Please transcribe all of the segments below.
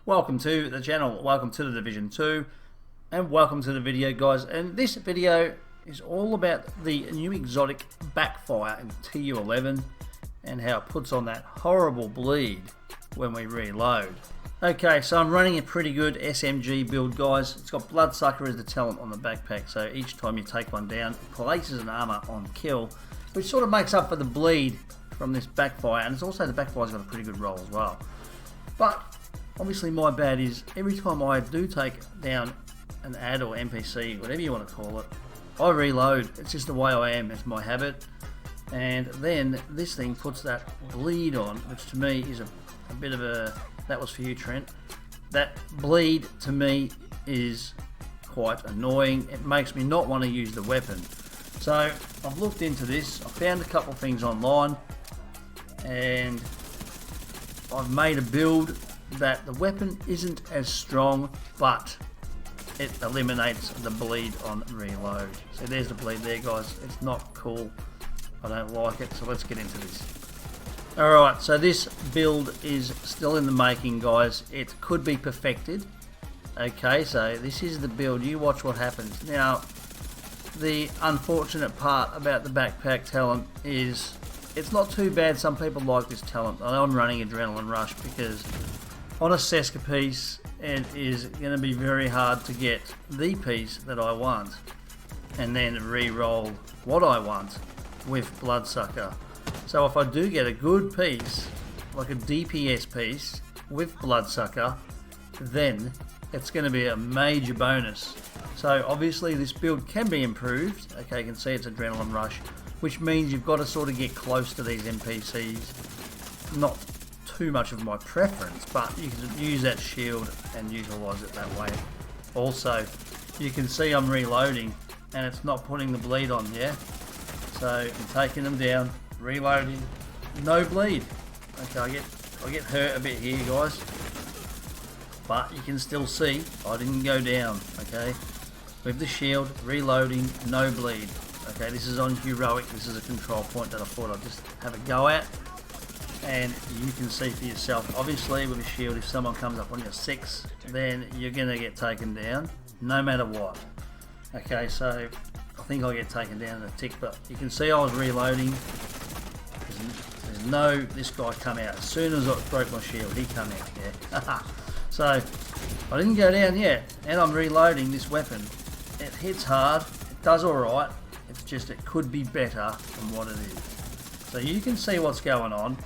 Welcome to the channel, welcome to the Division 2, and welcome to the video, guys. And this video is all about the new Exotic Backfire in TU11 and how it puts on that horrible bleed when we reload. Okay, so I'm running a pretty good Smg build, guys. It's got Bloodsucker as the talent on the backpack, so each time you take one down, it places an armor on kill, which sort of makes up for the bleed from this backfire, and it's also the backfire's got a pretty good roll as well. But obviously my bad is every time I do take down an ad or NPC, whatever you want to call it, I reload. It's just the way I am, it's my habit. And then this thing puts that bleed on, which to me is a bit of a, that was for you, Trent. That bleed to me is quite annoying. It makes me not want to use the weapon. So I've looked into this, I found a couple of things online, and I've made a build that the weapon isn't as strong, but it eliminates the bleed on reload. So there's the bleed there, guys. It's not cool. I don't like it, so let's get into this. Alright, so this build is still in the making, guys. It could be perfected. Okay, so this is the build. You watch what happens. Now, the unfortunate part about the backpack talent is it's not too bad. Some people like this talent. I'm running Adrenaline Rush because on a Seska piece, it is going to be very hard to get the piece that I want and then re-roll what I want with Bloodsucker. So if I do get a good piece, like a DPS piece with Bloodsucker, then it's going to be a major bonus. So obviously this build can be improved. Okay, you can see it's Adrenaline Rush, which means you've got to sort of get close to these NPCs. Not too much of my preference, but you can use that shield and utilize it that way. Also, you can see I'm reloading and it's not putting the bleed on, yeah? So I'm taking them down, reloading, no bleed. Okay, I get hurt a bit here, guys, but you can still see I didn't go down. Okay, with the shield, reloading, no bleed. Okay, this is on heroic. This is a control point that I thought I'd just have a go at. And you can see for yourself, obviously with a shield, if someone comes up on your 6, then you're going to get taken down, no matter what. Okay, so I think I get taken down in a tick, but you can see I was reloading. There's no, this guy come out. As soon as I broke my shield, he come out, yeah. So, I didn't go down yet, and I'm reloading this weapon. It hits hard, it does alright, it's just it could be better than what it is. So you can see what's going on.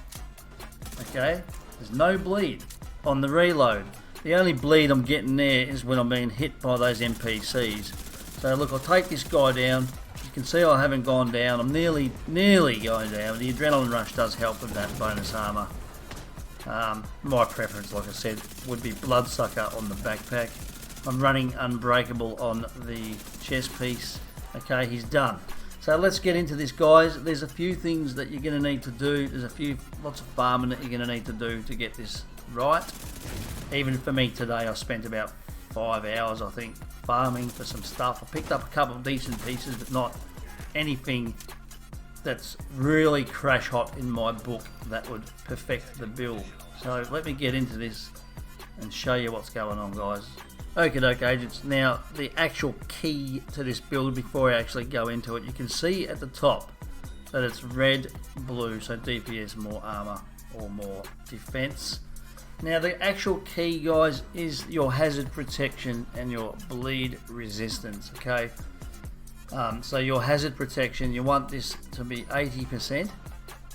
Okay, there's no bleed on the reload. The only bleed I'm getting there is when I'm being hit by those NPCs. So look, I'll take this guy down. You can see I haven't gone down. I'm nearly going down. The Adrenaline Rush does help with that bonus armor. My preference, like I said, would be Bloodsucker on the backpack. I'm running Unbreakable on the chest piece. Okay, he's done. So let's get into this, guys. There's a few things that you're going to need to do. There's lots of farming that you're going to need to do to get this right. Even for me today, I spent about 5 hours, I think, farming for some stuff. I picked up a couple of decent pieces, but not anything that's really crash hot in my book that would perfect the build. So let me get into this and show you what's going on, guys. Okay, agents. Now, the actual key to this build, before I actually go into it, you can see at the top that it's red, blue, so DPS, more armor, or more defense. Now, the actual key, guys, is your hazard protection and your bleed resistance, okay? So your hazard protection, you want this to be 80%,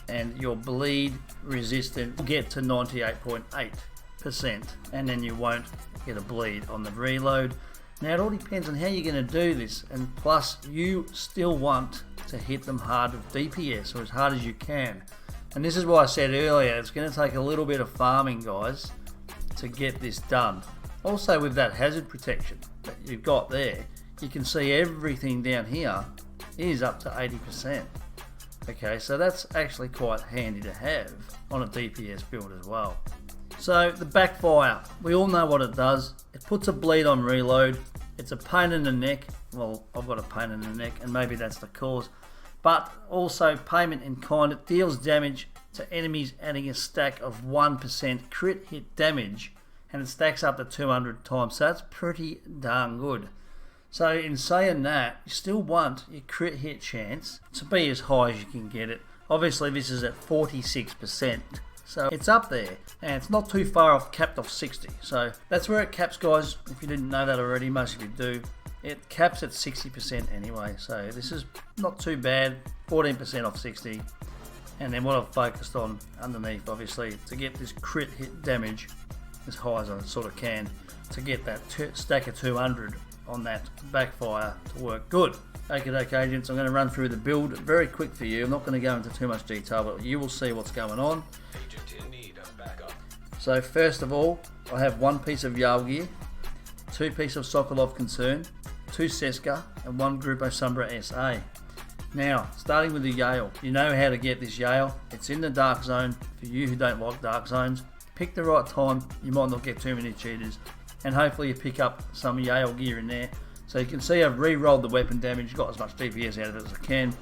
and your bleed resistance will get to 98.8%, and then you won't get a bleed on the reload. Now it all depends on how you're going to do this, and plus you still want to hit them hard with DPS, or as hard as you can. And this is why I said earlier, it's going to take a little bit of farming, guys, to get this done. Also with that hazard protection that you've got there, you can see everything down here is up to 80%. Okay, so that's actually quite handy to have on a DPS build as well. So the backfire, we all know what it does. It puts a bleed on reload. It's a pain in the neck. Well, I've got a pain in the neck, and maybe that's the cause. But also payment in kind. It deals damage to enemies, adding a stack of 1% crit hit damage and it stacks up to 200 times, so that's pretty darn good. So in saying that, you still want your crit hit chance to be as high as you can get it. Obviously this is at 46%, so it's up there, and it's not too far off, capped off 60. So that's where it caps, guys. If you didn't know that already, most of you do. It caps at 60% anyway, so this is not too bad, 14% off 60. And then what I've focused on underneath, obviously, to get this crit hit damage as high as I sort of can, to get that stack of 200 on that backfire to work good. Okay, agents, I'm going to run through the build very quick for you. I'm not going to go into too much detail, but you will see what's going on. So first of all, I have one piece of Yale gear, two pieces of Sokolov Concern, two Seska, and one Grupo Sombra SA. Now, starting with the Yale, you know how to get this Yale. It's in the dark zone. For you who don't like dark zones, pick the right time. You might not get too many cheaters, and hopefully you pick up some Yale gear in there. So you can see I've re-rolled the weapon damage, got as much DPS out of it as I can.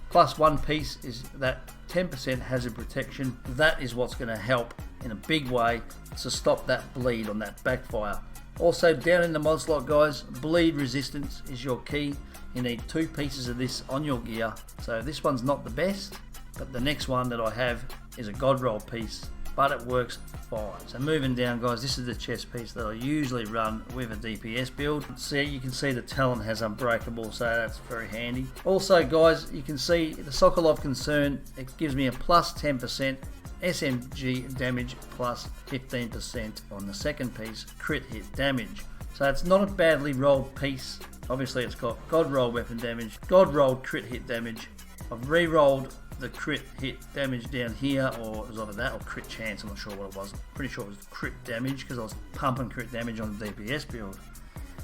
Plus one piece is that 10% hazard protection. That is what's going to help in a big way to stop that bleed on that backfire. Also down in the mod slot, guys, bleed resistance is your key. You need two pieces of this on your gear. So this one's not the best, but the next one that I have is a god roll piece, but it works fine. So moving down, guys, this is the chest piece that I usually run with a DPS build. See, you can see the talent has unbreakable, so that's very handy. Also, guys, you can see the Sokolov Concern, it gives me a plus 10% SMG damage plus 15% on the second piece crit hit damage. So it's not a badly rolled piece. Obviously it's got god roll weapon damage, god rolled crit hit damage. I've re-rolled the crit hit damage down here, or it was either that or crit chance, I'm not sure what it was. Pretty sure it was crit damage because I was pumping crit damage on the DPS build.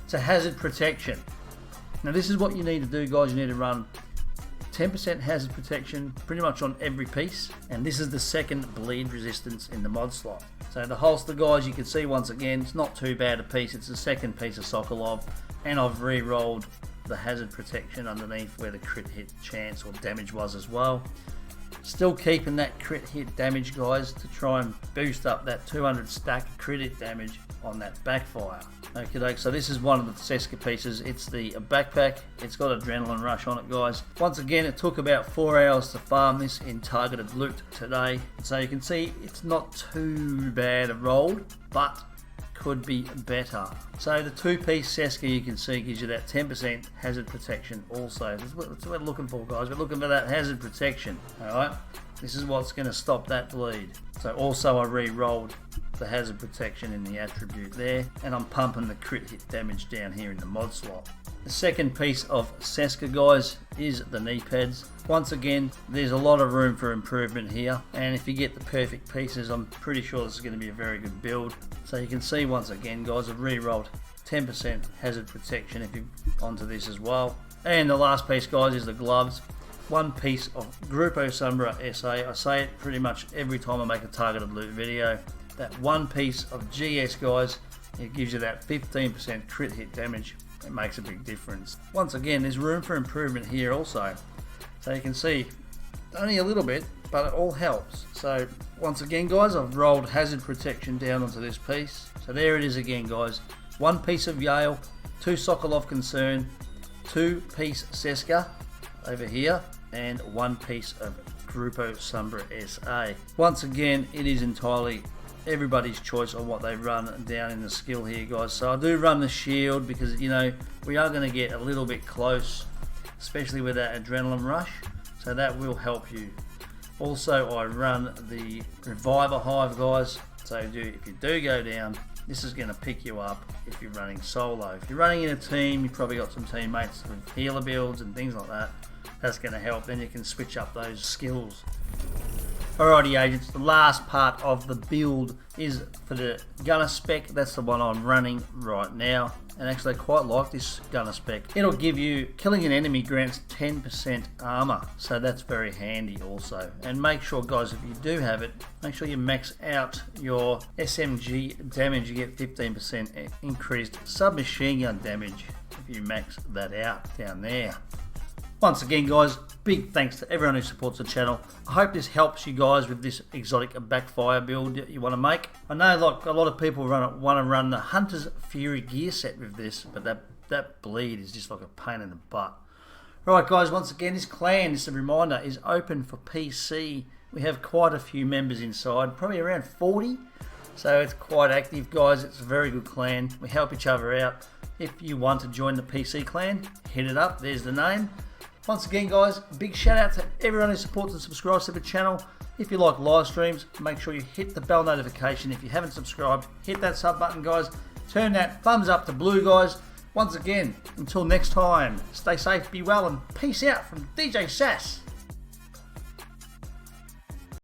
It's a hazard protection. Now this is what you need to do, guys. You need to run 10% hazard protection pretty much on every piece, and this is the second bleed resistance in the mod slot. So the holster, guys, you can see once again it's not too bad a piece. It's the second piece of Sokolov, and I've re-rolled the hazard protection underneath where the crit hit chance or damage was as well. Still keeping that crit hit damage, guys, to try and boost up that 200 stack crit hit damage on that backfire. Okay, so this is one of the Seska pieces. It's the backpack. It's got adrenaline rush on it, guys. Once again, it took about 4 hours to farm this in targeted loot today. So you can see it's not too bad a rolled, but could be better. So the two-piece Seska, you can see, gives you that 10% hazard protection also. That's what we're looking for, guys. We're looking for that hazard protection. Alright, this is what's going to stop that bleed. So also I re-rolled the hazard protection in the attribute there, and I'm pumping the crit hit damage down here in the mod slot. The second piece of Seska, guys, is the knee pads. Once again, there's a lot of room for improvement here, and if you get the perfect pieces, I'm pretty sure this is going to be a very good build. So you can see once again, guys, I've re-rolled 10% hazard protection if you onto this as well. And the last piece, guys, is the gloves. One piece of Grupo Sombra SA. I say it pretty much every time I make a targeted loot video. That one piece of GS, guys, it gives you that 15% crit hit damage. It makes a big difference. Once again, there's room for improvement here also. So you can see, only a little bit, but it all helps. So once again, guys, I've rolled hazard protection down onto this piece. So there it is again, guys. One piece of Yale, two Sokolov Concern, two piece Seska over here, and one piece of Grupo Sombra SA. Once again, it is entirely everybody's choice on what they run down in the skill here, guys. So I do run the shield because, you know, we are going to get a little bit close, especially with that adrenaline rush, so that will help you. Also, I run the Reviver Hive, guys, so if you do go down, this is going to pick you up if you're running solo. If you're running in a team, you've probably got some teammates with healer builds and things like that. That's going to help. Then you can switch up those skills. Alrighty, agents, the last part of the build is for the gunner spec. That's the one I'm running right now, and actually I quite like this gunner spec. It'll give you, killing an enemy grants 10% armor, so that's very handy also. And make sure, guys, if you do have it, make sure you max out your SMG damage. You get 15% increased submachine gun damage if you max that out down there. Once again guys, big thanks to everyone who supports the channel. I hope this helps you guys with this Exotic Backfire build that you want to make. I know like a lot of people want to run the Hunter's Fury gear set with this, but that bleed is just like a pain in the butt. Right guys, once again this clan, just a reminder, is open for PC. We have quite a few members inside, probably around 40. So it's quite active guys, it's a very good clan. We help each other out. If you want to join the PC clan, hit it up, there's the name. Once again guys, big shout out to everyone who supports and subscribes to the channel. If you like live streams, make sure you hit the bell notification. If you haven't subscribed, hit that sub button guys. Turn that thumbs up to blue guys. Once again, until next time, stay safe, be well, and peace out from DJ-SAS.